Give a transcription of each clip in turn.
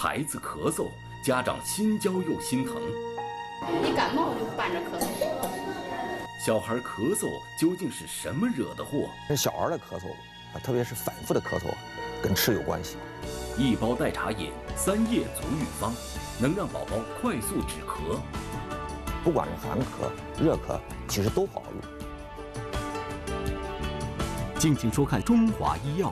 孩子咳嗽，家长心焦又心疼。你感冒就伴着咳嗽。小孩咳嗽究竟是什么惹的祸？小孩的咳嗽啊，特别是反复的咳嗽，跟吃有关系。一包代茶饮，3叶足浴方，能让宝宝快速止咳。不管是寒咳、热咳，其实都好用。敬请收看《中华医药》。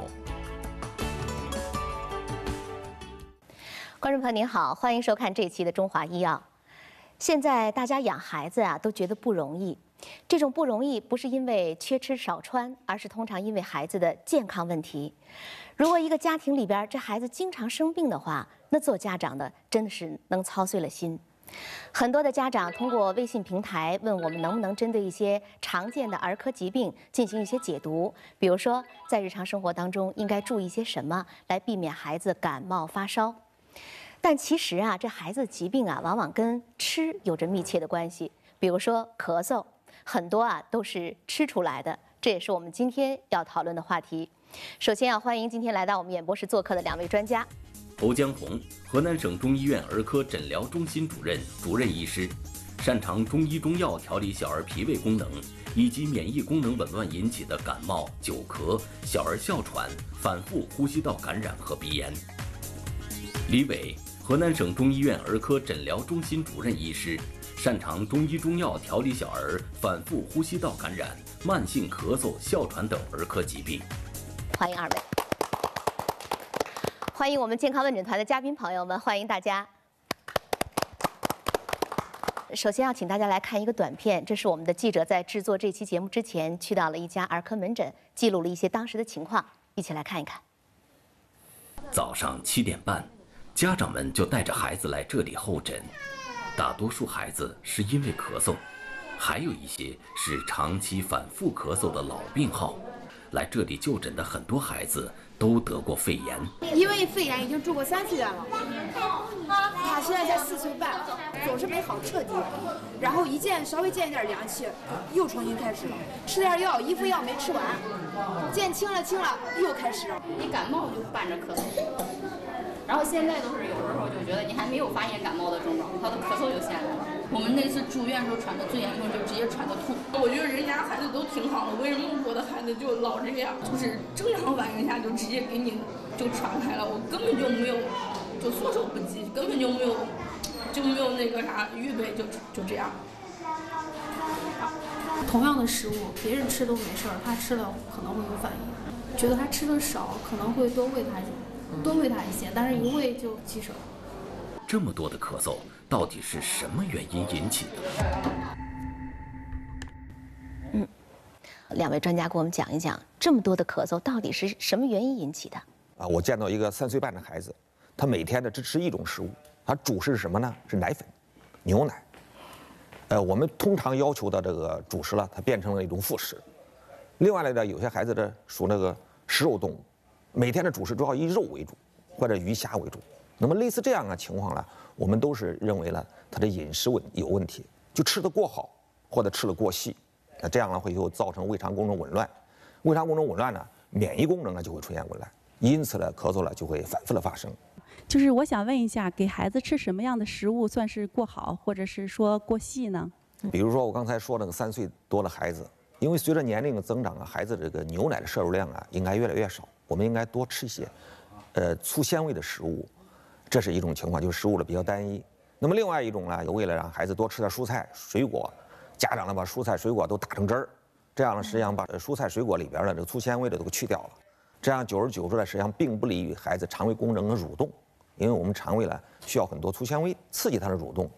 观众朋友您好，欢迎收看这期的《中华医药》。现在大家养孩子啊，都觉得不容易。这种不容易不是因为缺吃少穿，而是通常因为孩子的健康问题。如果一个家庭里边这孩子经常生病的话，那做家长的真的是能操碎了心。很多的家长通过微信平台问我们能不能针对一些常见的儿科疾病进行一些解读，比如说在日常生活当中应该注意些什么来避免孩子感冒发烧。但其实啊，这孩子的疾病啊，往往跟吃有着密切的关系。比如说咳嗽，很多啊都是吃出来的，这也是我们今天要讨论的话题。首先要欢迎今天来到我们演播室做客的2位专家。欧江红，河南省中医院儿科诊疗中心主任、主任医师，擅长中医中药调理小儿脾胃功能以及免疫功能紊乱引起的感冒、久咳、小儿哮喘、反复呼吸道感染和鼻炎。李伟，河南省中医院儿科诊疗中心主任医师，擅长中医中药调理小儿反复呼吸道感染、慢性咳嗽、哮喘等儿科疾病。欢迎2位。欢迎我们健康问诊团的嘉宾朋友们，欢迎大家。首先要请大家来看一个短片，这是我们的记者在制作这期节目之前去到了一家儿科门诊，记录了一些当时的情况，一起来看一看。早上7点半，家长们就带着孩子来这里候诊。大多数孩子是因为咳嗽，还有一些是长期反复咳嗽的老病号。来这里就诊的很多孩子都得过肺炎，因为肺炎已经住过3次院了，他现在才4岁半，总是没好彻底，然后稍微见一点凉气，又重新开始了，吃点药，一副药没吃完，见轻了又开始了。你感冒就伴着咳嗽，然后现在都是有时候就觉得你还没有发现感冒的症状，他的咳嗽就先来了。我们那次住院时候传的最严重，就直接传的吐。我觉得人家孩子都挺好的，为什么我的孩子就老这样？就是正常反应下就直接给你就传开了，我根本就没有就措手不及，根本就没有那个啥预备，就这样。同样的食物，别人吃都没事儿，他吃了可能会有反应。觉得他吃的少，可能会多喂他一些，但是一喂就棘手。这么多的咳嗽，到底是什么原因引起的？2位专家给我们讲一讲，这么多的咳嗽到底是什么原因引起的？我见到一个3岁半的孩子，他每天呢只吃一种食物，他主食是什么呢？是奶粉、牛奶。我们通常要求的这个主食了，它变成了一种副食。另外呢，有些孩子呢属那个食肉动物，每天的主食主要以肉为主，或者鱼虾为主。那么类似这样的情况呢，我们都是认为呢他的饮食有问题，就吃得过好或者吃得过细，那这样呢会造成胃肠功能紊乱，胃肠功能紊乱呢，免疫功能呢就会出现紊乱，因此呢咳嗽呢就会反复的发生。就是我想问一下，给孩子吃什么样的食物算是过好，或者是说过细呢？比如说我刚才说那个3岁多的孩子，因为随着年龄的增长啊，孩子这个牛奶的摄入量啊应该越来越少，我们应该多吃一些粗纤维的食物。这是一种情况，就是食物的比较单一。那么另外一种呢，为了让孩子多吃点蔬菜水果，家长呢把蔬菜水果都打成汁儿，这样呢实际上把蔬菜水果里边的这个粗纤维的都给去掉了。这样久而久之呢，实际上并不利于孩子肠胃功能的蠕动，因为我们肠胃呢需要很多粗纤维刺激它的蠕动，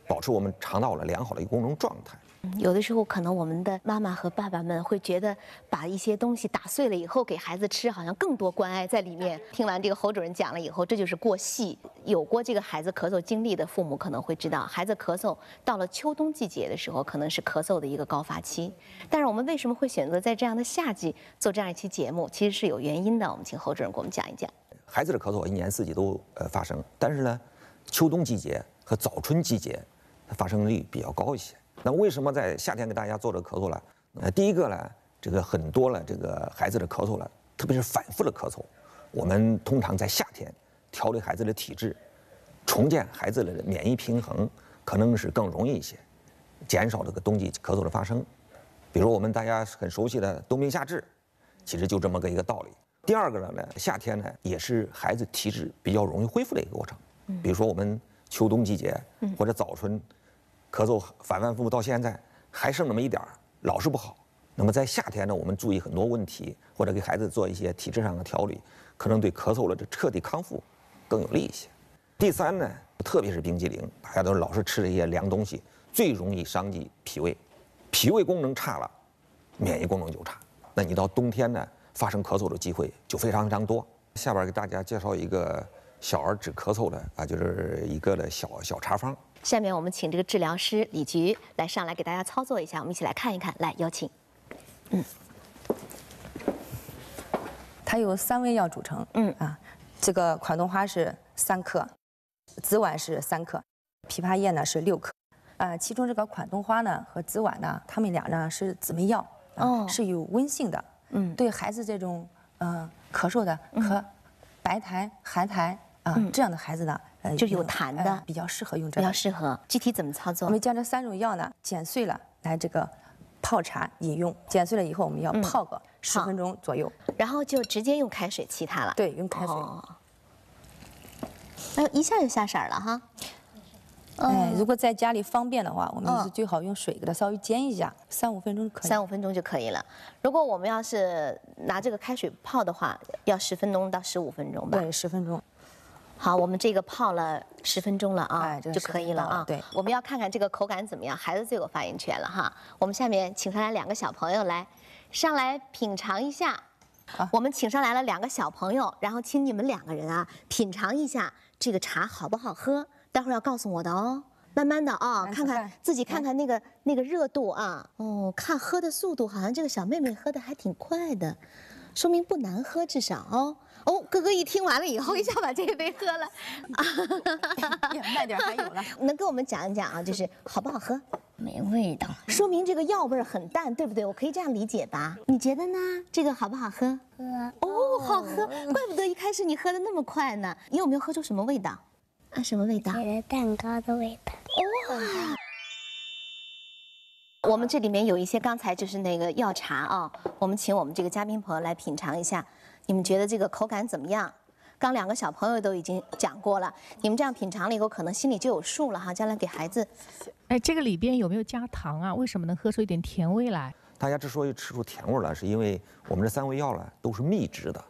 保持我们肠道的良好的一个功能状态。有的时候可能我们的妈妈和爸爸们会觉得把一些东西打碎了以后给孩子吃，好像更多关爱在里面。听完这个侯主任讲了以后，这就是过细。有过这个孩子咳嗽经历的父母可能会知道，孩子咳嗽到了秋冬季节的时候，可能是咳嗽的一个高发期。但是我们为什么会选择在这样的夏季做这样一期节目，其实是有原因的。我们请侯主任给我们讲一讲。孩子的咳嗽1年4季都发生，但是呢，秋冬季节和早春季节它发生率比较高一些。那为什么在夏天给大家做这个咳嗽呢？第一个呢，这个很多了，这个孩子的咳嗽了，特别是反复的咳嗽，我们通常在夏天调理孩子的体质，重建孩子的免疫平衡，可能是更容易一些，减少这个冬季咳嗽的发生。比如我们大家很熟悉的冬病夏治，其实就这么个一个道理。第二个呢，夏天呢也是孩子体质比较容易恢复的一个过程。比如说我们秋冬季节或者早春，咳嗽反反复复到现在还剩那么一点儿，老是不好。那么在夏天呢，我们注意很多问题，或者给孩子做一些体质上的调理，可能对咳嗽的这彻底康复更有利一些。第三呢，特别是冰激凌，大家都老是吃这些凉东西，最容易伤及脾胃，脾胃功能差了，免疫功能就差。那你到冬天呢，发生咳嗽的机会就非常非常多。下边给大家介绍一个小儿止咳嗽的啊，就是一个的小茶方。下面我们请这个治疗师李菊来上来给大家操作一下，我们一起来看一看。来，有请。它由3味药组成。这个款冬花是3克，紫菀是3克，枇杷叶呢是6克。其中这个款冬花呢和紫菀呢，它们俩呢是姊妹药，是有温性的。对孩子这种咳嗽的白痰、寒痰这样的孩子呢，就有痰的，比较适合用这个。比较适合。具体怎么操作？我们将这3种药呢剪碎了来这个泡茶饮用。剪碎了以后，我们要泡个10分钟左右，然后就直接用开水沏它了。对，用开水。哎，一下就下色了哈。如果在家里方便的话，我们是最好用水给它稍微煎一下，3、5分钟可以。3、5分钟就可以了。如果我们要是拿这个开水泡的话，要10分钟到15分钟吧。对，10分钟。好，我们这个泡了10分钟了啊，就可以了啊。对，我们要看看这个口感怎么样，孩子最有发言权了哈。我们下面请上来2个小朋友来，上来品尝一下。我们请上来了2个小朋友，然后请你们2个人啊品尝一下这个茶好不好喝，待会儿要告诉我的哦。慢慢的啊，看看自己看看那个热度啊。哦，看喝的速度，好像这个小妹妹喝的还挺快的，说明不难喝，至少哦。哦，哥哥一听完了以后，一下把这一杯喝了。慢点，还有呢。能跟我们讲一讲啊，就是好不好喝？没味道，说明这个药味很淡，对不对？我可以这样理解吧？你觉得呢？这个好不好喝？哦，好喝，怪不得一开始你喝的那么快呢。你有没有喝出什么味道？啊，什么味道？蛋糕的味道。哦。我们这里面有一些刚才就是那个药茶啊，我们请我们这个嘉宾朋友来品尝一下，你们觉得这个口感怎么样？刚2个小朋友都已经讲过了，你们这样品尝了以后，可能心里就有数了哈。将来给孩子，哎，这个里边有没有加糖啊？为什么能喝出一点甜味来？大家之所以吃出甜味来，是因为我们这3味药呢都是秘制的，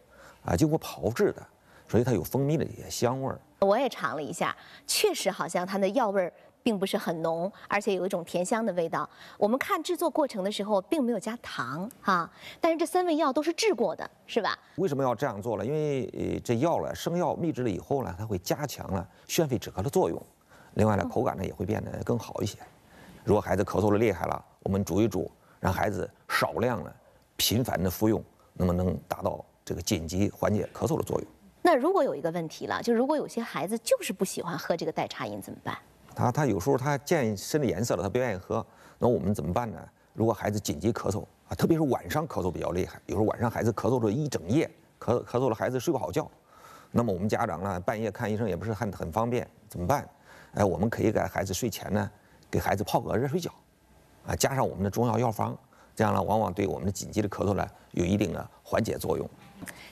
经过炮制的，所以它有蜂蜜的一些香味儿。我也尝了一下，确实好像它的药味儿并不是很浓，而且有一种甜香的味道。我们看制作过程的时候，并没有加糖哈，但是这3味药都是制过的，是吧？为什么要这样做呢？因为这药呢，生药秘制了以后呢，它会加强了宣肺止咳的作用，另外呢，口感呢也会变得更好一些。如果孩子咳嗽的厉害了，我们煮一煮，让孩子少量的、频繁的服用，那么能达到这个紧急缓解咳嗽的作用。那如果有一个问题了，就如果有些孩子就是不喜欢喝这个代茶饮怎么办？他有时候他见深的颜色了，他不愿意喝，那我们怎么办呢？如果孩子紧急咳嗽啊，特别是晚上咳嗽比较厉害，有时候晚上孩子咳嗽了一整夜，咳嗽了孩子睡不好觉，那么我们家长呢半夜看医生也不是很方便，怎么办？我们可以给孩子睡前呢给孩子泡个热水脚，加上我们的中药药方，这样呢往往对我们的紧急的咳嗽呢有一定的缓解作用。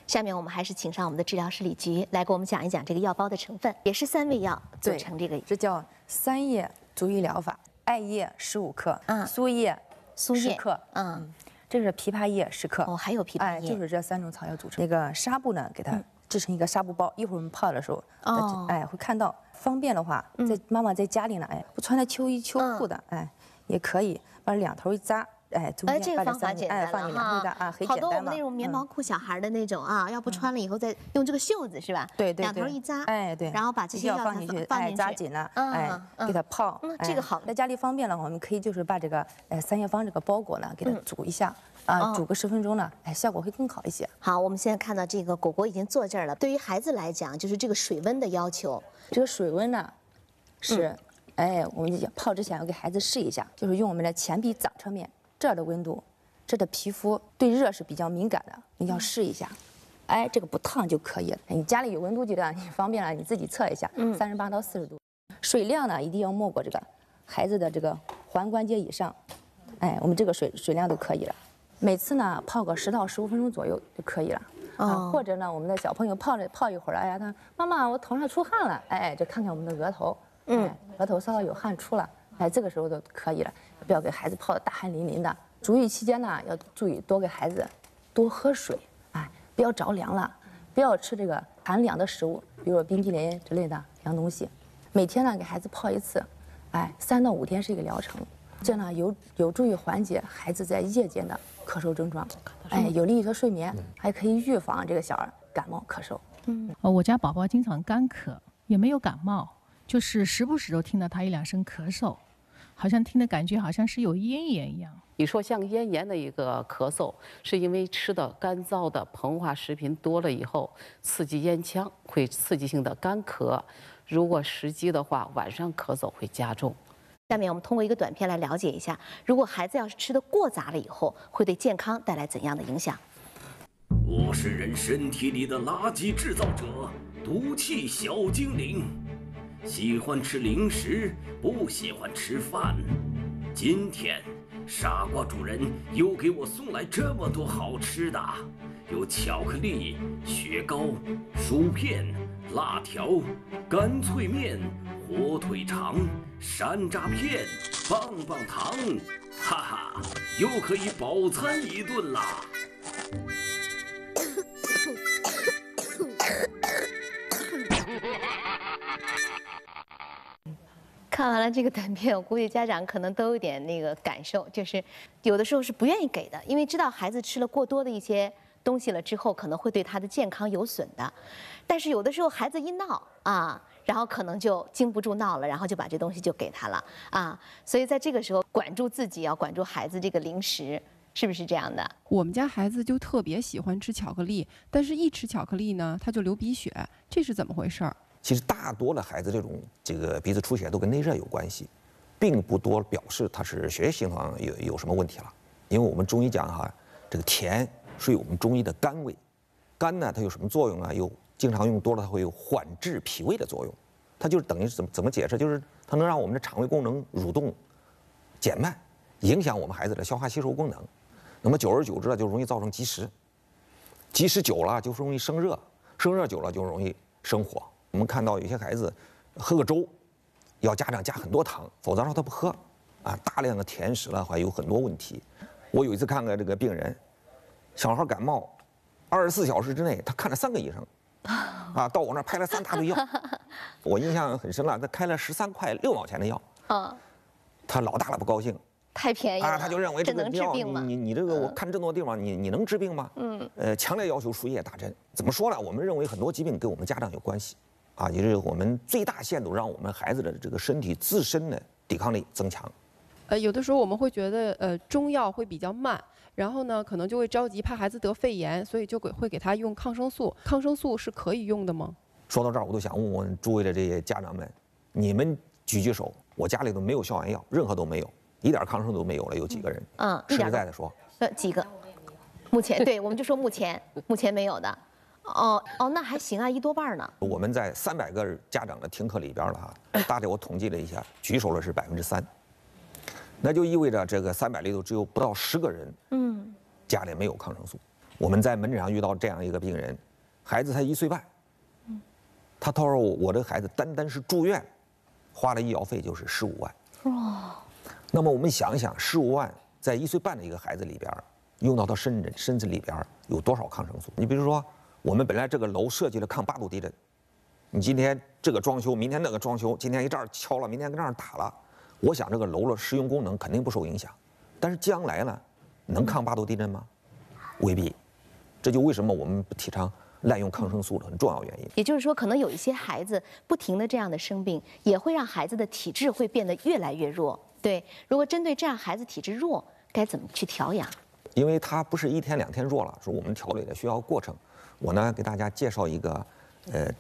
下面我们还是请上我们的治疗师李菊来给我们讲一讲这个药包的成分，也是3味药组成这个。这叫3叶足浴疗法，艾叶15克，苏叶10克，这是枇杷叶10克。哦，还有枇杷叶，就是这3种草药组成。那个纱布呢，给它制成一个纱布包，一会儿我们泡的时候，会看到。方便的话，妈妈在家里呢，不穿的秋衣秋裤的，也可以把2头一扎。中间这个方法简单放你2头扎很简单嘛。好多我们那种棉毛裤小孩的那种啊，要不穿了以后再用这个袖子是吧？对，2头一扎，对，然后把这些药放进去，扎紧了，给它泡。这个好，在家里方便了，我们可以就是把这个3叶方这个包裹呢，给它煮一下。煮个10分钟呢，效果会更好一些。好，我们现在看到这个果果已经坐这儿了。对于孩子来讲，就是这个水温的要求。这个水温呢，是，我们泡之前要给孩子试一下，就是用我们的前臂掌侧面这儿的温度，这的皮肤对热是比较敏感的，你要试一下。哎，这个不烫就可以了。你家里有温度计的，你方便了你自己测一下，38到40度。水量呢一定要没过这个孩子的这个踝关节以上，哎，我们这个水量就可以了。每次呢泡个10到15分钟左右就可以了。或者呢，我们的小朋友泡一会儿，哎呀，他妈妈我头上出汗了，哎，就看看我们的额头，额头稍稍有汗出了，哎，这个时候就可以了。不要给孩子泡得大汗淋淋的。足浴期间呢，要注意多给孩子多喝水，哎，不要着凉了，不要吃这个寒凉的食物，比如说冰激凌之类的凉东西。每天呢给孩子泡一次，哎，3到5天是一个疗程，这样呢有助于缓解孩子在夜间的咳嗽症状，哎，有利于他睡眠，还可以预防这个小儿感冒咳嗽。我家宝宝经常干咳，也没有感冒，就是时不时都听到他1、2声咳嗽，好像听的感觉好像是有咽炎一样。你说像咽炎的一个咳嗽，是因为吃的干燥的膨化食品多了以后，刺激咽腔，会刺激性的干咳。如果时机的话，晚上咳嗽会加重。下面我们通过一个短片来了解一下，如果孩子要是吃得过杂了以后，会对健康带来怎样的影响？我是人身体里的垃圾制造者，毒气小精灵，喜欢吃零食，不喜欢吃饭。今天，傻瓜主人又给我送来这么多好吃的，有巧克力、雪糕、薯片、辣条、干脆面、火腿肠、山楂片、棒棒糖，哈哈，又可以饱餐一顿啦！看完了这个短片，我估计家长可能都有点那个感受，就是有的时候是不愿意给的，因为知道孩子吃了过多的一些东西了之后，可能会对他的健康有损的。但是有的时候孩子一闹啊，然后可能就经不住闹了，然后就把这东西就给他了啊。所以在这个时候，管住自己，要管住孩子这个零食，是不是这样的？我们家孩子就特别喜欢吃巧克力，但是一吃巧克力呢，他就流鼻血，这是怎么回事儿？其实大多的孩子这个鼻子出血都跟内热有关系，并不多表示他是血液系统上有什么问题了。因为我们中医讲哈，这个甜属于我们中医的甘味，甘呢它有什么作用啊？经常用多了它会有缓治脾胃的作用，它就是等于是怎么解释？就是它能让我们的肠胃功能蠕动减慢，影响我们孩子的消化吸收功能。那么久而久之呢，就容易造成积食，积食久了就容易生热，生热久了就容易生火。我们看到有些孩子喝个粥，要家长加很多糖，否则他不喝，啊，大量的甜食了，还有很多问题。我有一次看个这个病人，小孩感冒，24小时之内他看了3个医生，啊，到我那儿拍了3大堆药，我印象很深了，他开了13块6毛钱的药，他老大了不高兴。太便宜了啊！他就认为这个药，你这个我看这么多地方，你能治病吗？强烈要求输液打针。怎么说呢？我们认为很多疾病跟我们家长有关系，啊，也就是我们最大限度让我们孩子的这个身体自身的抵抗力增强。有的时候我们会觉得，中药会比较慢，然后呢，可能就会着急，怕孩子得肺炎，所以就会给他用抗生素。抗生素是可以用的吗？说到这儿，我都想问问诸位的这些家长们，你们举手，我家里头没有消炎药，任何都没有。一点抗生素都没有了，有几个人？实实在在说，几个？目前对，我们就说目前没有的。那还行啊，1多半呢。我们在300个家长的听课里边了哈，大体我统计了一下，举手了是3%，那就意味着这个300里头只有不到10个人，家里没有抗生素。我们在门诊上遇到这样一个病人，孩子才1岁半，他他说我这个孩子单是住院，花的医药费就是15万。那么我们想一想，15万在1岁半的一个孩子里边，用到他身子里边有多少抗生素？你比如说，我们本来这个楼设计了抗8度地震，你今天这个装修，明天那个装修，今天这儿敲了，明天跟这儿打了，我想这个楼的实用功能肯定不受影响。但是将来呢，能抗8度地震吗？未必。这就为什么我们不提倡滥用抗生素的很重要原因。也就是说，可能有一些孩子不停的这样的生病，也会让孩子的体质会变得越来越弱。对，如果针对这样孩子体质弱，该怎么去调养？因为他不是1天2天弱了，是我们调理的需要过程。我呢给大家介绍一个，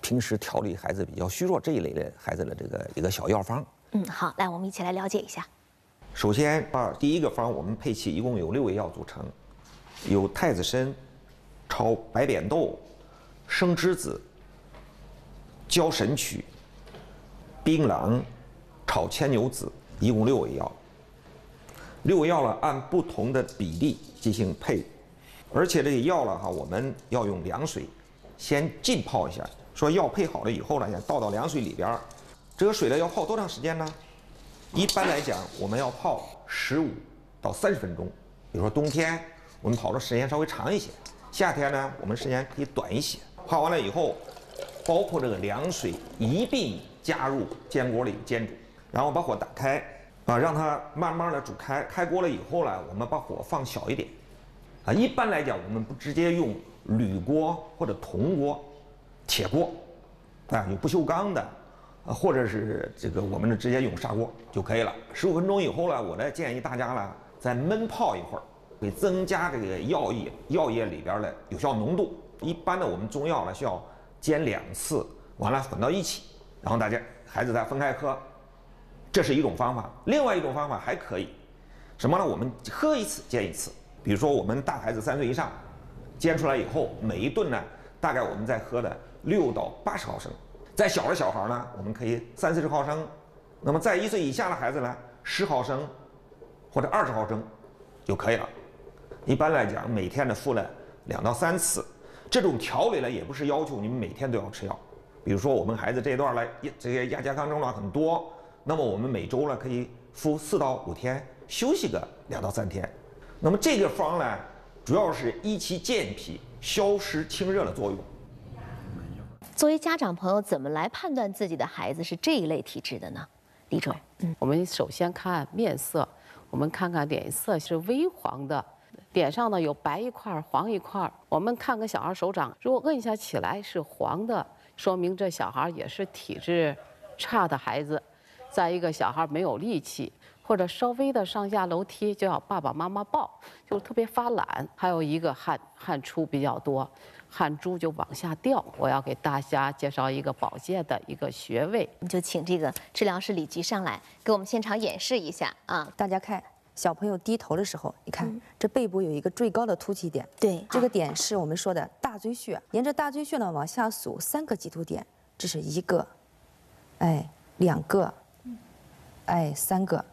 平时调理孩子比较虚弱这一类的孩子的这个一个小药方。好，来我们一起来了解一下。首先第一个方我们配齐一共有6味药组成，有太子参、炒白扁豆、生栀子、焦神曲、槟榔、炒牵牛子，一共6味药。6味药呢，按不同的比例进行配，而且这个药了哈，我们要用凉水先浸泡一下。说药配好了以后呢，先倒到凉水里边。这个水呢要泡多长时间呢？一般来讲，我们要泡15到30分钟。比如说冬天，我们泡的时间稍微长一些；夏天呢，我们时间可以短一些。泡完了以后，包括这个凉水一并加入煎锅里煎煮，然后把火打开，让它慢慢的煮开。开锅了以后呢，我们把火放小一点。一般来讲，我们不直接用铝锅或者铜锅、铁锅，有不锈钢的，或者是这个我们直接用砂锅就可以了。15分钟以后呢，我呢建议大家呢再焖泡一会儿，会增加这个药液里边的有效浓度。一般的我们中药呢需要煎2次，完了混到一起，然后孩子再分开喝，这是一种方法。另外一种方法还可以，什么呢？我们喝1次煎1次。比如说我们大孩子3岁以上，煎出来以后，每一顿呢大概我们在喝的6到80毫升。再小的小孩呢，我们可以30-40毫升。那么在1岁以下的孩子呢，10毫升或者20毫升就可以了。一般来讲，每天呢服了2到3次。这种调理呢，也不是要求你们每天都要吃药。比如说我们孩子这段呢，这些亚健康症状很多，那么我们每周呢可以服4到5天，休息个2到3天。那么这个方呢，主要是益气健脾、消湿清热的作用。作为家长朋友，怎么来判断自己的孩子是这一类体质的呢？李总，我们首先看面色，我们看看脸色是微黄的，脸上呢有白一块、黄一块。我们看看小孩手掌，如果摁下起来是黄的，说明这小孩也是体质差的孩子。再一个，小孩没有力气，或者稍微的上下楼梯就要爸爸妈妈抱，就特别发懒。还有一个汗出比较多，汗珠就往下掉。我要给大家介绍一个保健的一个穴位，你就请这个治疗师李菊上来给我们现场演示一下啊！大家看，小朋友低头的时候，你看这背部有一个最高的凸起点，对，这个点是我们说的大椎穴。沿着大椎穴呢往下数3个棘突点，这是1个，2个。3个，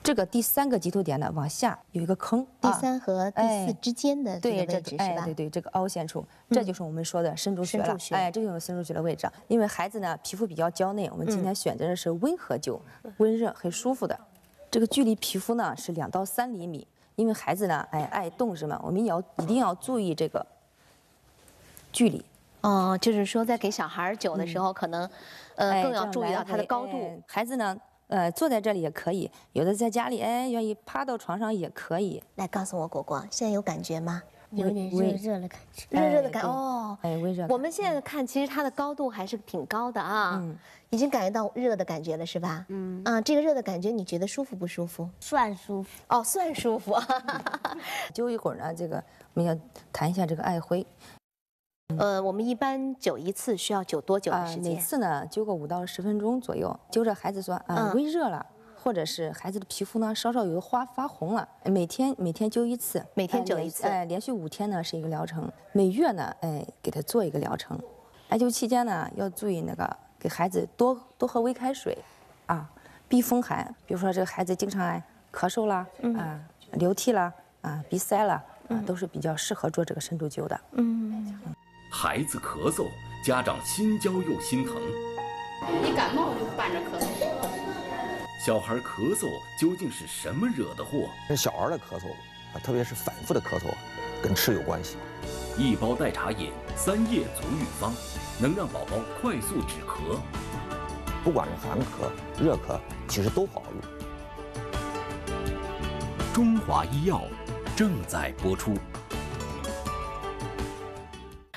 这个第3个棘突点呢，往下有一个坑，第3和第4之间的这个位置是吧？对，这个凹陷处，这就是我们说的深柱穴了。这就是深柱穴的位置。因为孩子呢皮肤比较娇嫩，我们今天选择的是温和灸，温热很舒服的。这个距离皮肤呢是2到3厘米，因为孩子呢爱动是吗？我们一定要注意这个距离。哦，就是说在给小孩灸的时候，可能更要注意到他的高度。孩子呢，坐在这里也可以，有的在家里愿意趴到床上也可以。来告诉我，果果现在有感觉吗？有点热热的感觉，热的感哦，微热。我们现在看，其实它的高度还是挺高的啊，已经感觉到热的感觉了，是吧？这个热的感觉你觉得舒服不舒服？算舒服哦，算舒服。灸一会儿呢，这个我们要谈一下这个艾灰。我们一般灸1次需要灸多久的时间？每次呢灸个5到10分钟左右。灸着孩子说微热了，或者是孩子的皮肤呢稍稍有发红了，每天灸1次，每天灸1次，连续5天呢是一个疗程，每月呢给他做一个疗程。艾灸期间呢要注意那个给孩子多喝微开水，避风寒。比如说这个孩子经常咳嗽啦，流涕啦，鼻塞啦，都是比较适合做这个深度灸的。孩子咳嗽，家长心焦又心疼。你感冒就伴着咳嗽。小孩咳嗽究竟是什么惹的祸？小孩的咳嗽特别是反复的咳嗽，跟吃有关系。1包代茶饮3叶足浴方，能让宝宝快速止咳。不管是寒咳、热咳，其实都好用。中华医药正在播出。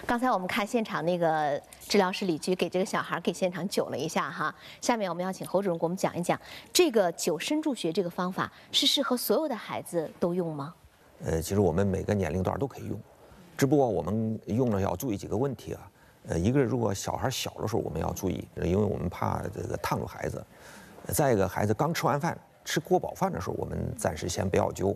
刚才我们看现场那个治疗师李菊给这个小孩给现场灸了一下哈，下面我们要请侯主任给我们讲一讲这个灸深柱穴这个方法是适合所有的孩子都用吗？其实我们每个年龄段都可以用，只不过我们用了要注意几个问题啊。一个如果小孩小的时候我们要注意，因为我们怕这个烫着孩子。再一个，孩子刚吃完饭吃过饱饭的时候，我们暂时先不要灸。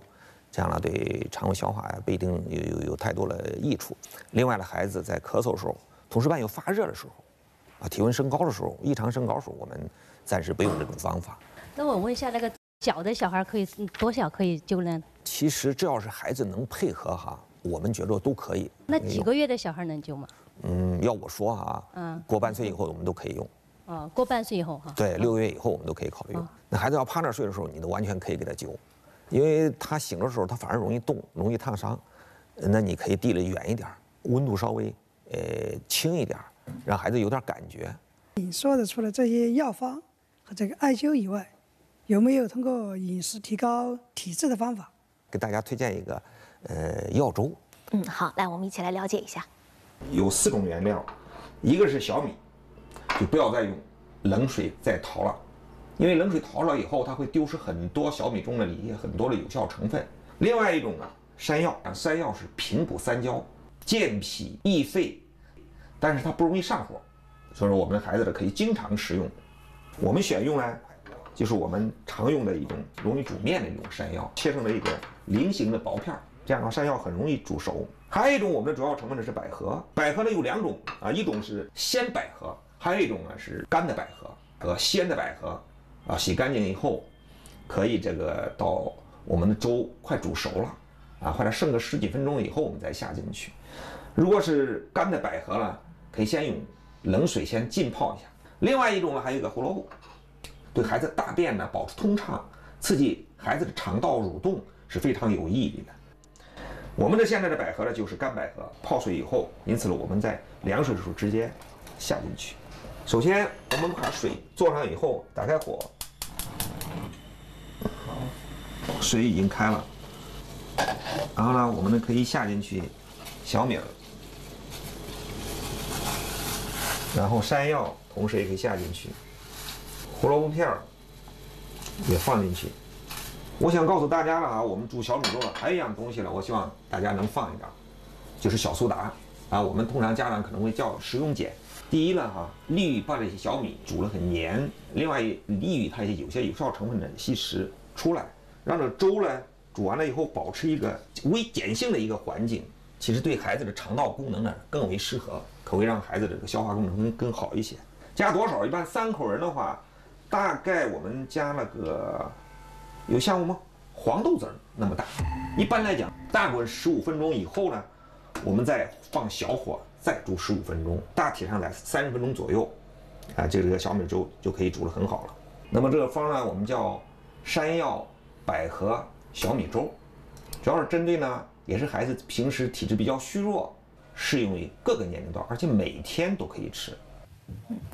这样呢对肠胃消化呀不一定有太多的益处。另外呢，孩子在咳嗽的时候，同时伴有发热的时候，啊体温升高的时候，异常升高的时候，我们暂时不用这种方法。那我问一下，那个小的小孩可以多小可以救呢？其实只要是孩子能配合哈，我们觉得都可以。那几个月的小孩能救吗？要我说哈，过半岁以后我们都可以用。哦，过半岁以后哈。对，6个月以后我们都可以考虑用。那孩子要趴那睡的时候，你都完全可以给他救，因为他醒的时候他反而容易冻，容易烫伤。那你可以递得远一点，温度稍微轻一点，让孩子有点感觉。你说的除了这些药方和这个艾灸以外，有没有通过饮食提高体质的方法？给大家推荐一个药粥。好，来我们一起来了解一下。有4种原料，一个是小米，就不要再用冷水再淘了，因为冷水淘了以后，它会丢失很多小米中的里很多的有效成分。另外一种呢，山药，山药是平补三焦，健脾益肺，但是它不容易上火，所以说我们孩子可以经常食用。我们选用呢，就是我们常用的一种容易煮面的一种山药，切成了一个菱形的薄片，这样的话山药很容易煮熟。还有一种我们的主要成分呢是百合，百合呢有2种啊，一种是鲜百合，还有一种呢是干的百合。鲜的百合啊，洗干净以后，可以这个到我们的粥快煮熟了啊，或者剩个10几分钟以后我们再下进去。如果是干的百合呢，可以先用冷水先浸泡一下。另外一种呢，还有一个胡萝卜，对孩子大便呢保持通畅，刺激孩子的肠道蠕动是非常有意义的。我们的现在的百合呢，就是干百合，泡水以后，因此呢，我们在凉水的时候直接下进去。首先，我们把水做上以后，打开火，水已经开了，然后呢，我们呢可以下进去小米儿，然后山药同时也可以下进去，胡萝卜片儿也放进去。我想告诉大家了啊，我们煮小米粥了，还有一样东西了，我希望大家能放一点，就是小苏打啊。我们通常家长可能会叫食用碱。第一呢哈，利于把这些小米煮得很黏；另外利于它有些有效成分的吸食出来，让这粥呢煮完了以后保持一个微碱性的一个环境，其实对孩子的肠道功能呢更为适合，可会让孩子这个消化功能更好一些。加多少？一般3口人的话，大概我们加了个。有像我们黄豆籽儿那么大，一般来讲，大滚15分钟以后呢，我们再放小火再煮15分钟，大体上在30分钟左右，啊，这个小米粥就可以煮得很好了。那么这个方案我们叫山药百合小米粥，主要是针对呢，也是孩子平时体质比较虚弱，适用于各个年龄段，而且每天都可以吃。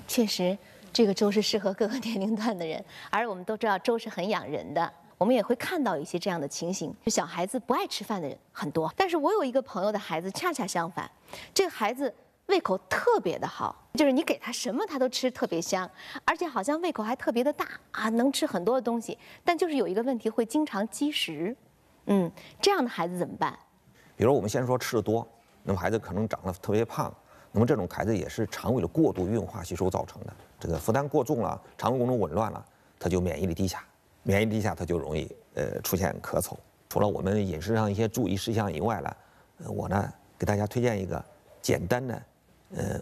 确实，这个粥是适合各个年龄段的人，而我们都知道粥是很养人的。我们也会看到一些这样的情形，就小孩子不爱吃饭的人很多。但是我有一个朋友的孩子恰恰相反，这个孩子胃口特别的好，就是你给他什么他都吃特别香，而且好像胃口还特别的大啊，能吃很多的东西。但就是有一个问题，会经常积食。这样的孩子怎么办？比如我们先说吃的多，那么孩子可能长得特别胖，那么这种孩子也是肠胃的过度运化吸收造成的。这个负担过重了，肠胃功能紊乱了，他就免疫力低下。免疫力低下，它就容易出现咳嗽。除了我们饮食上一些注意事项以外呢，我呢给大家推荐一个简单的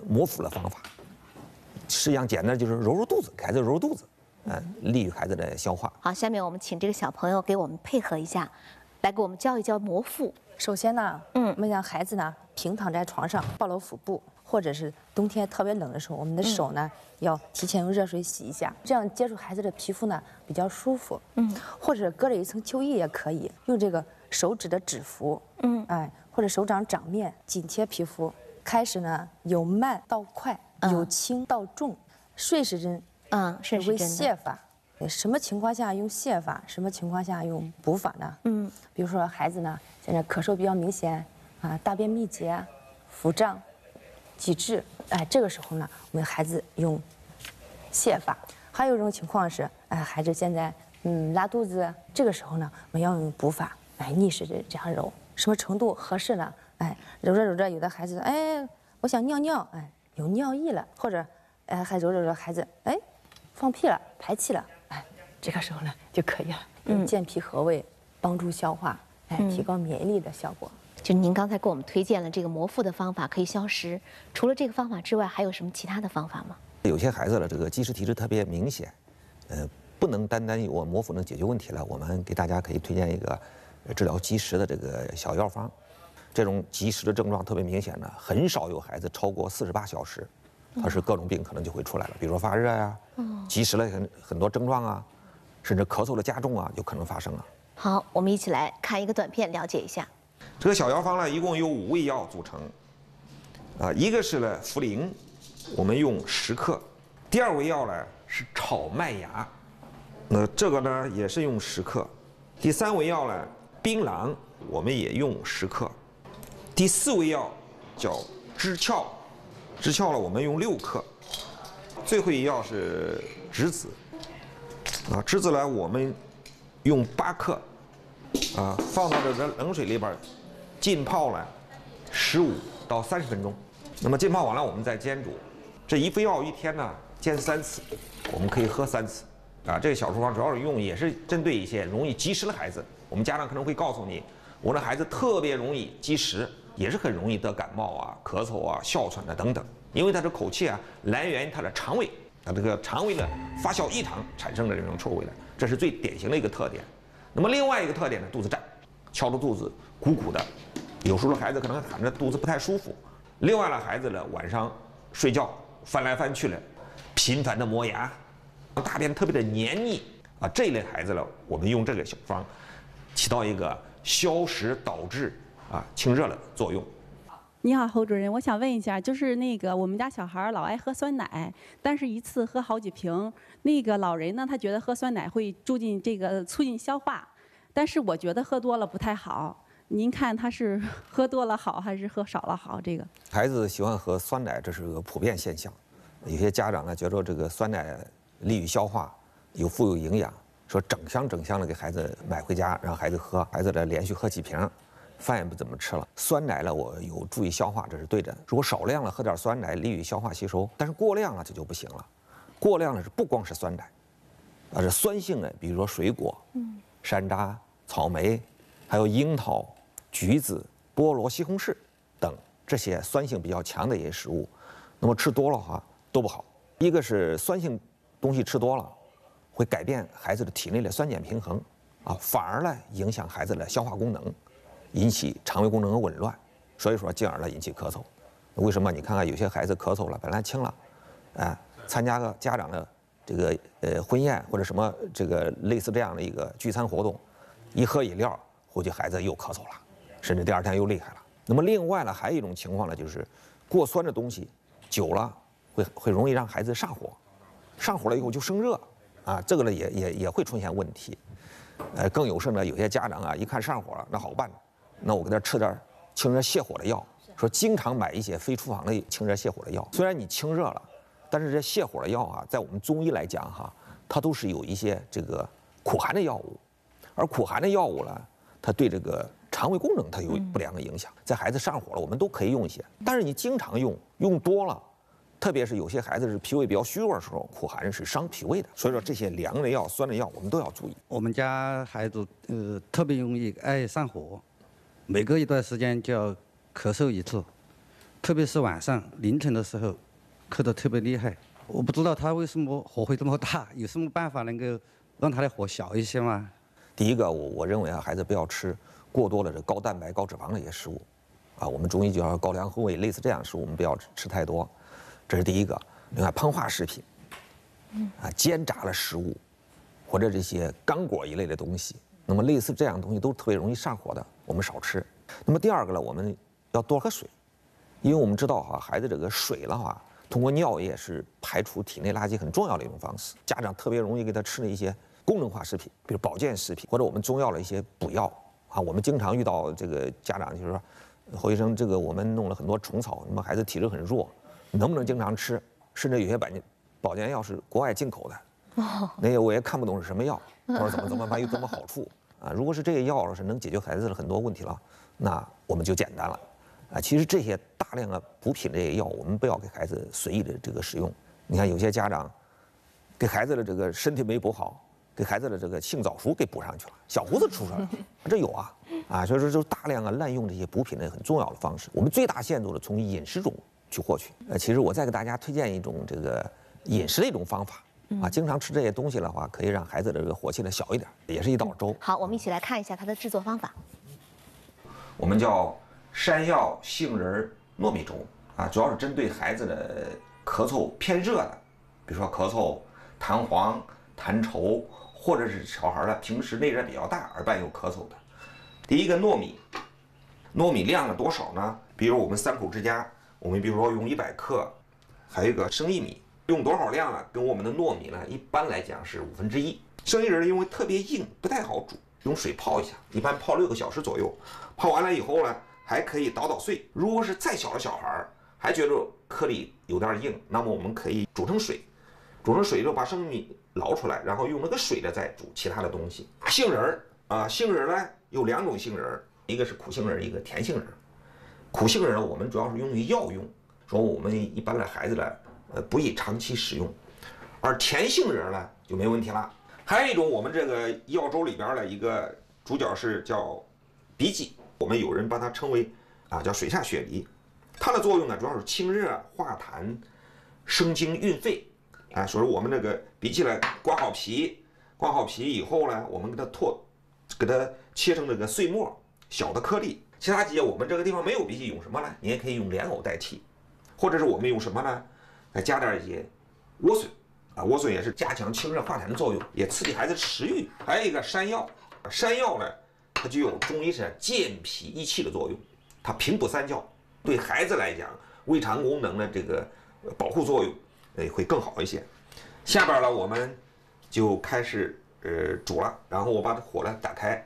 摩腹的方法。实际上简单就是揉揉肚子，给孩子揉揉肚子，利于孩子的消化。好，下面我们请这个小朋友给我们配合一下，来给我们教一教摩腹。首先呢，我们让孩子呢平躺在床上，抱搂腹部。或者是冬天特别冷的时候，我们的手呢要提前用热水洗一下，这样接触孩子的皮肤呢比较舒服。或者隔着一层秋衣也可以，用这个手指的指腹，或者手掌掌面紧贴皮肤。开始呢由慢到快，由轻到重，顺时针，顺时针为泻法。什么情况下用泻法？什么情况下用补法呢？比如说孩子呢现在咳嗽比较明显啊，大便秘结、腹胀。脊滞，这个时候呢，我们孩子用泻法。还有一种情况是，孩子现在拉肚子，这个时候呢，我们要用补法，逆时针这样揉，什么程度合适呢？揉着揉着，有的孩子，我想尿尿，有尿意了，或者，还揉着揉着孩子，放屁了，排气了，这个时候呢就可以了。健脾和胃，帮助消化，提高免疫力的效果。就您刚才给我们推荐了这个膜腹的方法可以消食，除了这个方法之外，还有什么其他的方法吗？有些孩子的这个积食体质特别明显，不能单单有膜腹能解决问题了，我们给大家可以推荐一个治疗积食的这个小药方。这种积食的症状特别明显的，很少有孩子超过48小时，他是各种病可能就会出来了，比如说发热呀、积食了很多症状啊，甚至咳嗽的加重啊，有可能发生啊。好，我们一起来看一个短片，了解一下。这个小药方呢，一共由5味药组成，一个是呢茯苓，我们用10克；第2味药呢是炒麦芽，那这个呢也是用10克；第3味药呢槟榔，我们也用10克；第4味药叫栀壳，栀壳呢我们用6克；最后一药是栀子，栀子呢我们用8克，放到这冷水里边。浸泡了15到30分钟，那么浸泡完了，我们再煎煮。这一副药一天呢煎3次，我们可以喝3次。这个小处方主要是用也是针对一些容易积食的孩子。我们家长可能会告诉你，我的孩子特别容易积食，也是很容易得感冒啊、咳嗽啊、哮喘啊等等，因为他的口气来源于他的肠胃，这个肠胃的发酵异常产生的这种臭味的，这是最典型的一个特点。那么另外一个特点呢，肚子胀，敲着肚子鼓鼓的。有时候孩子可能喊着肚子不太舒服，另外呢，孩子呢晚上睡觉翻来翻去了，频繁的磨牙，大便特别的黏腻这一类孩子呢，我们用这个小方，起到一个消食导滞清热的作用。你好，侯主任，我想问一下，就是那个我们家小孩老爱喝酸奶，但是一次喝好几瓶。那个老人呢，他觉得喝酸奶会促进消化，但是我觉得喝多了不太好。您看他是喝多了好还是喝少了好？这个孩子喜欢喝酸奶，这是个普遍现象。有些家长呢觉得这个酸奶利于消化，富有营养，说整箱的给孩子买回家让孩子喝，孩子呢连续喝几瓶，饭也不怎么吃了。酸奶呢我有助于消化，这是对的。如果少量的喝点酸奶利于消化吸收，但是过量了这就不行了。过量呢是不光是酸奶，这酸性的，比如说水果，山楂、草莓，还有樱桃、橘子、菠萝、西红柿等这些酸性比较强的一些食物，那么吃多了都不好。一个是酸性东西吃多了，会改变孩子的体内的酸碱平衡反而呢影响孩子的消化功能，引起肠胃功能的紊乱，所以说进而呢引起咳嗽。为什么？你看看有些孩子咳嗽了，本来轻了，参加个家长的这个婚宴或者什么这个类似这样的一个聚餐活动，一喝饮料，回去孩子又咳嗽了，甚至第2天又厉害了。那么另外呢，还有一种情况呢，就是过酸的东西久了会容易让孩子上火，上火了以后就生热这个呢也会出现问题。更有甚呢，有些家长一看上火了，那好办，那我给他吃点清热泻火的药，说经常买一些非处方的清热泻火的药。虽然你清热了，但是这泻火的药在我们中医来讲它都是有一些这个苦寒的药物，而苦寒的药物呢，它对这个肠胃功能它有不良的影响。在孩子上火了，我们都可以用一些，但是你经常用多了，特别是有些孩子是脾胃比较虚弱的时候，苦寒是伤脾胃的。所以说这些凉的药、酸的药我们都要注意。我们家孩子特别容易爱上火，每隔一段时间就要咳嗽一次，特别是晚上凌晨的时候，咳得特别厉害。我不知道他为什么火会这么大，有什么办法能够让他的火小一些吗？第一个，我认为孩子不要吃过多的这高蛋白、高脂肪的一些食物，我们中医就叫高粱厚味，类似这样的食物我们不要吃太多，这是第一个。另外，膨化食品，煎炸的食物，或者这些干果一类的东西，那么类似这样的东西都特别容易上火的，我们少吃。那么第二个呢，我们要多喝水，因为我们知道孩子这个水的话，通过尿液是排除体内垃圾很重要的一种方式。家长特别容易给他吃的一些功能化食品，比如保健食品或者我们中药的一些补药我们经常遇到这个家长就是说，侯医生，这个我们弄了很多虫草，那么孩子体质很弱，能不能经常吃？甚至有些保健药是国外进口的，那个我也看不懂是什么药，或者怎么办有什么好处如果是这个药是能解决孩子的很多问题了，那我们就简单了其实这些大量的补品这些药，我们不要给孩子随意的这个使用。你看有些家长给孩子的这个身体没补好，给孩子的这个性早熟给补上去了，小胡子出来了，这有啊，所以说就大量滥用这些补品的很重要的方式。我们最大限度的从饮食中去获取。其实我再给大家推荐一种这个饮食的一种方法。啊，经常吃这些东西的话，可以让孩子的这个火气呢小一点，也是一道粥。好，我们一起来看一下它的制作方法。我们叫山药杏仁糯米粥啊，主要是针对孩子的咳嗽偏热的，比如说咳嗽、痰黄、痰稠，或者是小孩呢平时内热比较大而伴有咳嗽的。第一个糯米，糯米量了多少呢？比如我们3口之家，我们比如说用100克，还有一个生薏米。用多少量呢？跟我们的糯米呢，一般来讲是1/5。生薏仁因为特别硬，不太好煮，用水泡一下，一般泡6个小时左右。泡完了以后呢，还可以捣碎。如果是再小的小孩还觉得颗粒有点硬，那么我们可以煮成水。煮成水之后把生米捞出来，然后用那个水呢再煮其他的东西。杏仁啊，杏仁呢有2种杏仁，一个是苦杏仁，一个甜杏仁。苦杏仁呢，我们主要是用于药用，说我们一般的孩子呢。不宜长期使用，而甜杏仁呢就没问题了。还有一种，我们这个药粥里边的一个主角是叫荸荠，我们有人把它称为叫水下雪梨。它的作用呢主要是清热化痰、生津润肺。所以我们这个荸荠呢刮好皮以后呢，我们给它切成这个碎末小的颗粒。其他几节我们这个地方没有荸荠，用什么呢？你也可以用莲藕代替，或者是我们用什么呢？再加点一些莴笋莴笋也是加强清热化痰的作用，也刺激孩子食欲。还有一个山药，山药呢，它具有中医是健脾益气的作用，它平补三焦，对孩子来讲，胃肠功能的这个保护作用，会更好一些。下边呢，我们就开始煮了，然后我把火呢打开，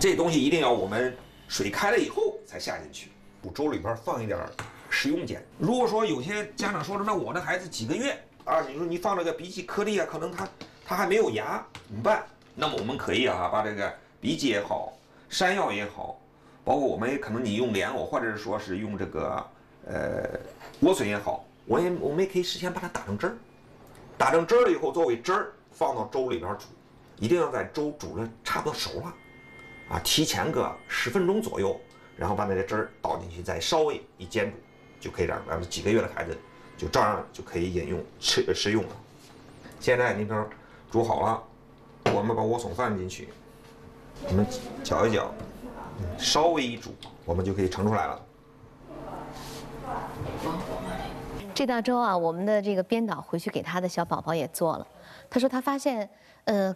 这东西一定要我们水开了以后才下进去。煮粥里边放一点食用碱。如果说有些家长说了，那我的孩子几个月啊，你说你放这个荸荠颗粒啊，可能他还没有芽，怎么办？那么我们可以把这个荸荠也好，山药也好，包括我们可能你用莲藕，或者是说是用这个莴笋也好，我们也可以事先把它打成汁儿，打成汁儿了以后作为汁儿放到粥里边煮，一定要在粥煮了差不多熟了提前个10分钟左右。然后把那个汁儿倒进去，再稍微一煎煮，就可以让咱们几个月的孩子就照样就可以饮用食用了。现在你比如煮好了，我们把莴笋放进去，我们搅一搅，稍微一煮，我们就可以盛出来了。这道粥啊，我们的这个编导回去给他的小宝宝也做了，他说他发现。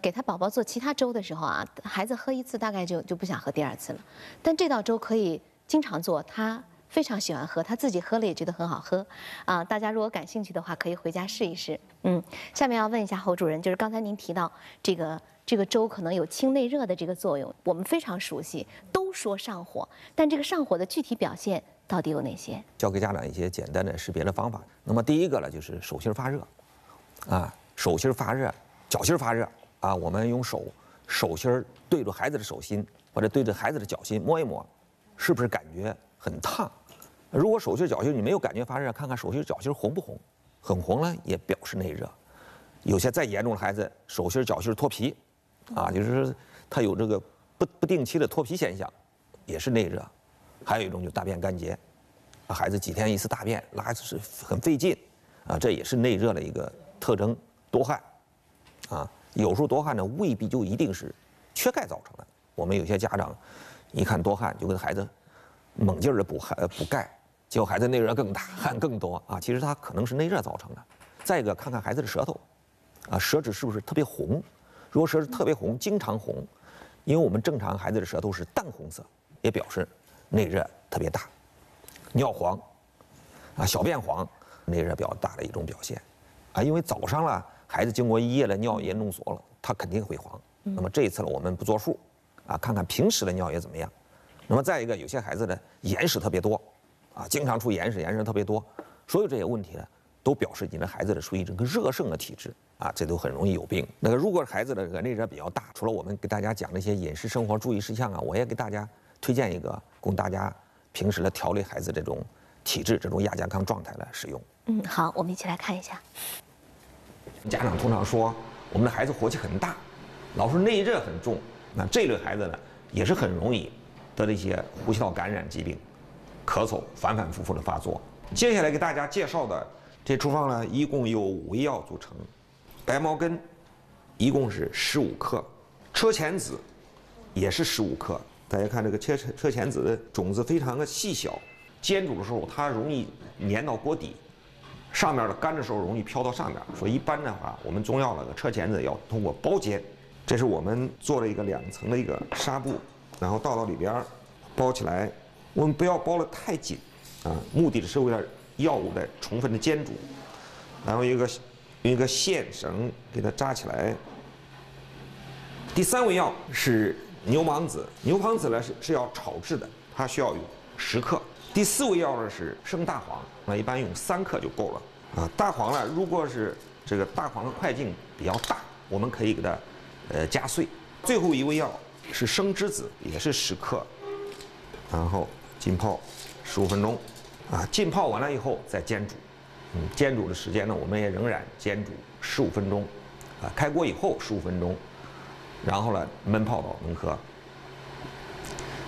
给他宝宝做其他粥的时候啊，孩子喝1次大概就不想喝第2次了，但这道粥可以经常做，他非常喜欢喝，他自己喝了也觉得很好喝啊。大家如果感兴趣的话，可以回家试一试。下面要问一下侯主任，就是刚才您提到这个粥可能有清内热的这个作用，我们非常熟悉，都说上火，但这个上火的具体表现到底有哪些？教给家长一些简单的识别的方法。那么第一个呢，就是手心发热，手心发热，脚心发热。我们用手心对着孩子的手心，或者对着孩子的脚心摸一摸，是不是感觉很烫？如果手心脚心你没有感觉发热，看看手心脚心红不红，很红呢也表示内热。有些再严重的孩子，手心脚心脱皮，就是他有这个不定期的脱皮现象，也是内热。还有一种就大便干结，孩子几天1次大便，拉是很费劲，这也是内热的一个特征。多汗，有时候多汗呢，未必就一定是缺钙造成的。我们有些家长一看多汗，就跟孩子猛劲儿的补钙，结果孩子内热更大，汗更多其实它可能是内热造成的。再一个，看看孩子的舌头，舌质是不是特别红？如果舌质特别红，经常红，因为我们正常孩子的舌头是淡红色，也表示内热特别大。尿黄，小便黄，内热比较大的一种表现。因为早上了。孩子经过1夜的尿液弄锁了，他肯定会黄。那么这一次呢，我们不作数，看看平时的尿液怎么样。那么再一个，有些孩子的眼屎特别多，经常出眼屎特别多，所有这些问题呢，都表示你的孩子的属于这个热盛的体质这都很容易有病。那个如果孩子的这个内热比较大，除了我们给大家讲那些饮食生活注意事项我也给大家推荐一个，供大家平时来调理孩子这种体质、这种亚健康状态来使用。好，我们一起来看一下。家长通常说我们的孩子火气很大，老是内热很重，那这类孩子呢，也是很容易得了一些呼吸道感染疾病，咳嗽反反复复的发作。接下来给大家介绍的这处方呢，一共由5味药组成，白茅根一共是15克，车前子也是15克。大家看这个车前子的种子非常的细小，煎煮的时候它容易粘到锅底，上面的干的时候容易飘到上面。所以一般的话，我们中药那个车前子要通过包煎。这是我们做了一个2层的一个纱布，然后倒到里边包起来。我们不要包得太紧啊，目的是为了药物的充分的煎煮。然后用一个线绳给它扎起来。第3味药是牛蒡子，牛蒡子呢是要炒制的，它需要有10克。第4味药呢是生大黄，那一般用3克就够了啊。大黄呢，如果是这个大黄的块径比较大，我们可以给它夹碎。最后一味药是生栀子，也是10克，然后浸泡15分钟，啊，浸泡完了以后再煎煮。煎煮的时间呢，我们也仍然煎煮15分钟，啊，开锅以后15分钟，然后呢焖泡到能喝。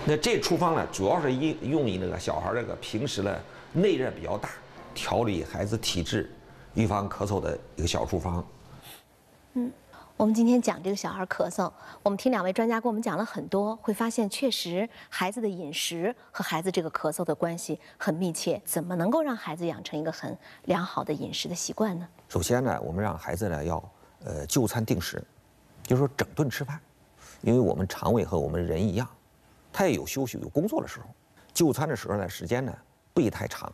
那这处方呢，主要是用于那个小孩这个平时呢内热比较大，调理孩子体质、预防咳嗽的一个小处方。我们今天讲这个小孩咳嗽，我们听2位专家给我们讲了很多，会发现确实孩子的饮食和孩子这个咳嗽的关系很密切。怎么能够让孩子养成一个很良好的饮食的习惯呢？首先呢，我们让孩子呢要就餐定时，就是说整顿吃饭，因为我们肠胃和我们人一样，他也有休息有工作的时候。就餐的时候呢，时间呢不宜太长，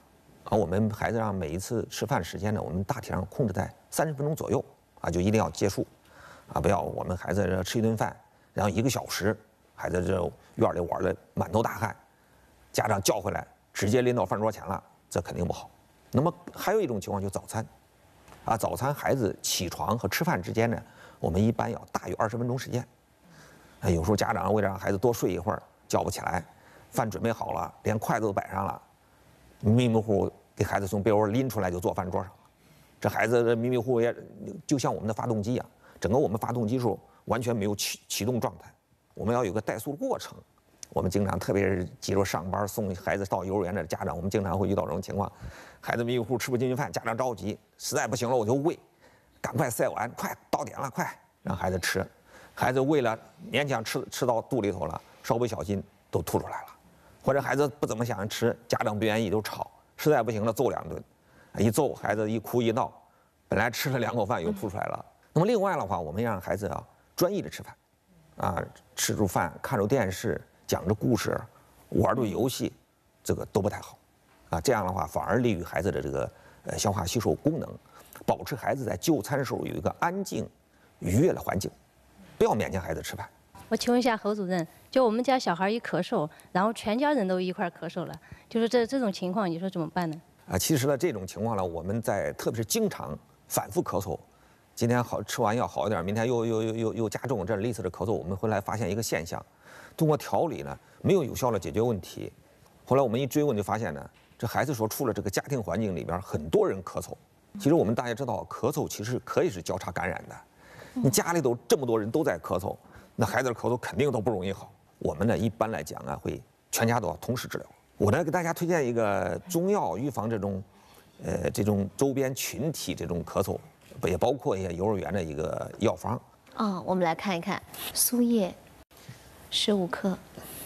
而我们孩子让每一次吃饭时间呢，我们大体上控制在30分钟左右啊，就一定要结束。啊，不要我们孩子这吃一顿饭，然后1个小时，孩子这院里玩的满头大汗，家长叫回来直接拎到饭桌前了，这肯定不好。那么还有一种情况就是早餐，啊，早餐孩子起床和吃饭之间呢，我们一般要大于20分钟时间。啊，有时候家长为了让孩子多睡一会儿，叫不起来，饭准备好了，连筷子都摆上了，迷迷糊糊给孩子从被窝拎出来就坐饭桌上了，这孩子迷迷糊糊也就像我们的发动机一样。整个我们发动机时候完全没有启动状态，我们要有个怠速过程。我们经常，特别是急着上班送孩子到幼儿园的家长，我们经常会遇到这种情况：孩子迷迷糊糊吃不进去饭，家长着急，实在不行了我就喂，赶快塞碗，快到点了，快让孩子吃。孩子喂了勉强吃到肚里头了，稍微小心都吐出来了，或者孩子不怎么想吃，家长不愿意就吵，实在不行了揍2顿，一揍孩子一哭一闹，本来吃了2口饭又吐出来了。那么另外的话，我们让孩子啊专一的吃饭，啊，吃着饭看着电视讲着故事，玩着游戏，这个都不太好，啊，这样的话反而利于孩子的这个消化吸收功能，保持孩子在就餐时候有一个安静、愉悦的环境，不要勉强孩子吃饭。我请问一下侯主任，就我们家小孩一咳嗽，然后全家人都一块咳嗽了，就是这种情况，你说怎么办呢？啊，其实呢这种情况呢，我们在特别是经常反复咳嗽。今天好吃完药好一点，明天又加重，这类似的咳嗽，我们后来发现一个现象，通过调理呢没有效的解决问题。后来我们一追问就发现呢，这孩子所处的这个家庭环境里边很多人咳嗽。其实我们大家知道，咳嗽其实可以是交叉感染的。你家里头这么多人都在咳嗽，那孩子的咳嗽肯定都不容易好。我们呢一般来讲啊，会全家都要同时治疗。我呢给大家推荐一个中药预防这种周边群体这种咳嗽。也包括一些幼儿园的一个药方。我们来看一看：苏叶15克，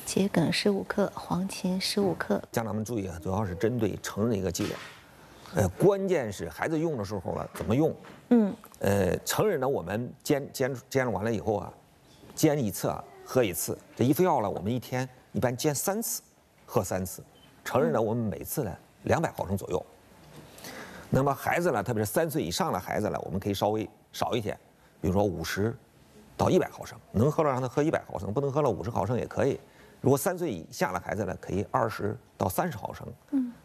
桔梗15克，黄芩15克。家长们注意啊，主要是针对成人的一个剂量。关键是孩子用的时候了怎么用。成人呢，我们煎完了以后啊，煎1次啊，喝1次。这一副药呢，我们一天一般煎3次，喝3次。成人呢，我们每次呢200毫升左右。那么孩子呢，特别是3岁以上的孩子呢，我们可以稍微少一些，比如说50到100毫升，能喝了让他喝100毫升，不能喝了50毫升也可以。如果3岁以下的孩子呢，可以20到30毫升，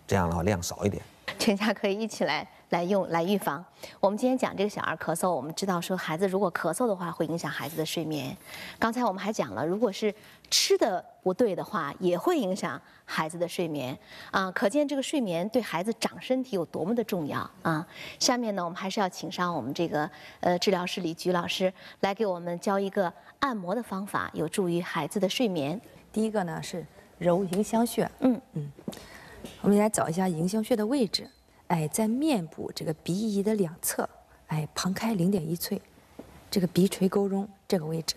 这样的话量少一点。全家可以一起来来预防。我们今天讲这个小儿咳嗽，我们知道说孩子如果咳嗽的话，会影响孩子的睡眠。刚才我们还讲了，如果是吃的不对的话，也会影响孩子的睡眠啊。可见这个睡眠对孩子长身体有多么的重要啊。下面呢，我们还是要请上我们这个治疗师李菊老师来给我们教一个按摩的方法，有助于孩子的睡眠。第一个呢是揉迎香穴，我们来找一下迎香穴的位置。哎，在面部这个鼻翼的两侧，哎，旁开0.1寸，这个鼻垂沟中这个位置，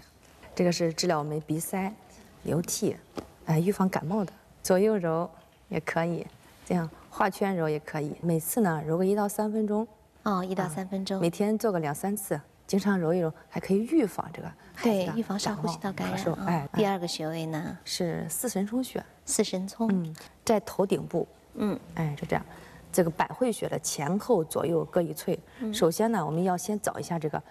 这个是治疗我们鼻塞、流涕，哎，预防感冒的。左右揉也可以，这样画圈揉也可以。每次呢揉个1到3分钟。哦，1到3分钟。每天做个2、3次，经常揉一揉，还可以预防这个对，预防上呼吸道感染。哎，第二个穴位呢是四神聪穴。四神聪，在头顶部。哎，就这样。这个百会穴的前后左右各1寸。首先呢，我们要先找一下这个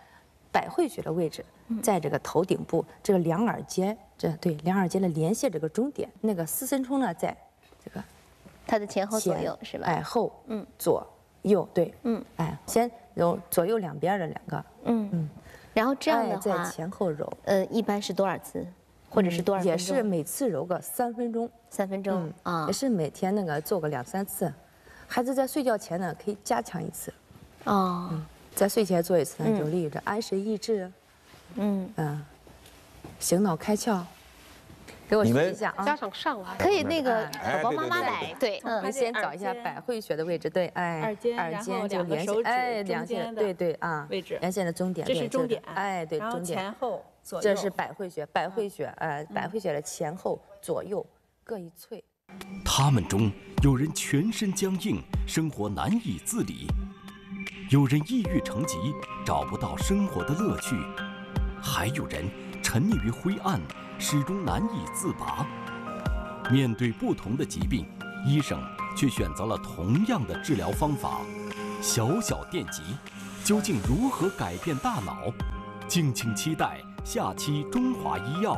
百会穴的位置，在这个头顶部这个两耳尖，两耳尖的连线这个中点。那个四神聪呢，在这个它的前后左右是吧？哎，后左右对，哎，先揉左右两边的2个，然后这样的话，在前后揉，一般是多少次，或者是多少分钟？也是每次揉个3分钟，3分钟啊，也是每天那个做个2、3次。孩子在睡觉前呢，可以加强1次。在睡前做1次呢，有利于这安神益智，醒脑开窍。给我试一下啊，加上上来可以那个宝宝妈妈来，对，我们先找一下百会穴的位置，对，哎，耳尖就连线，哎，两线，对啊，位置，连线的终点，这是终点，哎，对，终点，前后左右，这是百会穴，百会穴，百会穴的前后左右各1寸。他们中有人全身僵硬，生活难以自理；有人抑郁成疾，找不到生活的乐趣；还有人沉溺于灰暗，始终难以自拔。面对不同的疾病，医生却选择了同样的治疗方法。小小电极，究竟如何改变大脑？敬请期待下期《中华医药》。